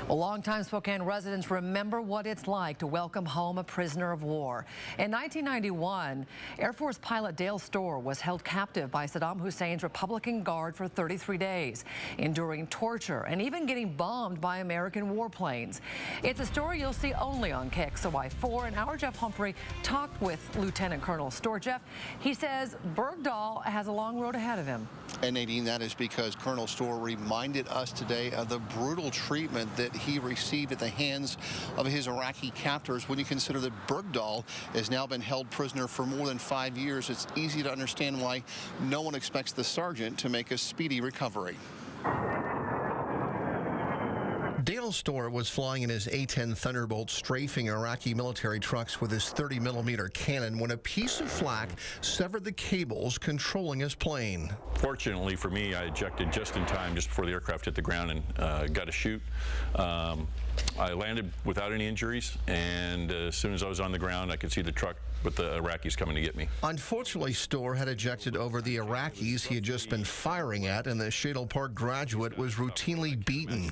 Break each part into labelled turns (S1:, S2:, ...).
S1: Well, longtime Spokane residents remember what it's like to welcome home a prisoner of war. In 1991, Air Force pilot Dale Storr was held captive by Saddam Hussein's Republican Guard for 33 days, enduring torture and even getting bombed by American warplanes. It's a story you'll see only on KXLY4, and our Jeff Humphrey talked with Lieutenant Colonel Storr. Jeff, he says Bergdahl has a long road ahead of him.
S2: And Nadine, that is because Colonel Storr reminded us today of the brutal treatment that he received at the hands of his Iraqi captors. When you consider that Bergdahl has now been held prisoner for more than 5 years, it's easy to understand why no one expects the sergeant to make a speedy recovery.
S3: Dale Storr was flying in his A-10 Thunderbolt, strafing Iraqi military trucks with his 30mm cannon when a piece of flak severed the cables controlling his plane.
S4: Fortunately for me, I ejected just in time, just before the aircraft hit the ground, and got a chute. I landed without any injuries, and as soon as I was on the ground, I could see the truck with the Iraqis coming to get me.
S3: Unfortunately, Storr had ejected over the Iraqis he had just been firing at, and the Shadle Park graduate was routinely beaten.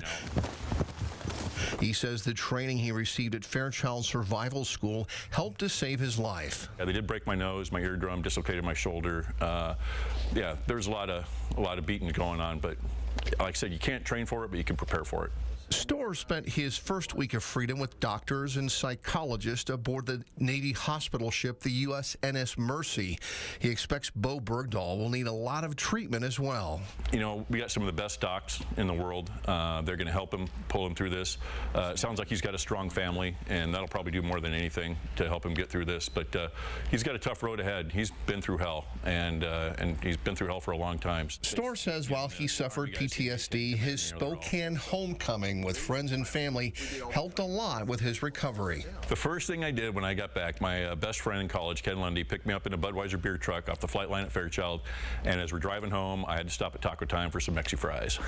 S3: He says the training he received at Fairchild Survival School helped to save his life.
S4: Yeah, they did break my nose, my eardrum, dislocated my shoulder. Yeah, there's a lot of beating going on, but like I said, you can't train for it, but you can prepare for it.
S3: Storr spent his first week of freedom with doctors and psychologists aboard the Navy hospital ship, the USNS Mercy. He expects Bowe Bergdahl will need a lot of treatment as well.
S4: You know, we got some of the best docs in the world. They're going to help him, pull him through this. It sounds like he's got a strong family, and that'll probably do more than anything to help him get through this. But he's got a tough road ahead. He's been through hell, and he's been through hell for a long time.
S3: Storr says while he suffered PTSD, his Spokane homecoming with friends and family helped a lot with his recovery.
S4: The first thing I did when I got back, my best friend in college, Ken Lundy, picked me up in a Budweiser beer truck off the flight line at Fairchild, and as we're driving home, I had to stop at Taco Time for some Mexi fries.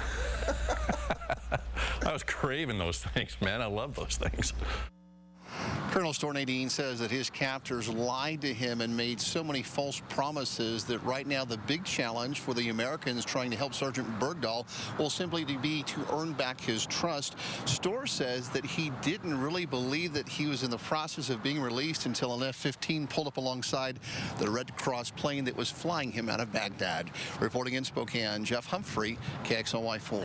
S4: I was craving those things, man. I love those things.
S2: Colonel Storr, Nadine, says that his captors lied to him and made so many false promises that right now the big challenge for the Americans trying to help Sergeant Bergdahl will simply be to earn back his trust. Storr says that he didn't really believe that he was in the process of being released until an F-15 pulled up alongside the Red Cross plane that was flying him out of Baghdad. Reporting in Spokane, Jeff Humphrey, KXLY4.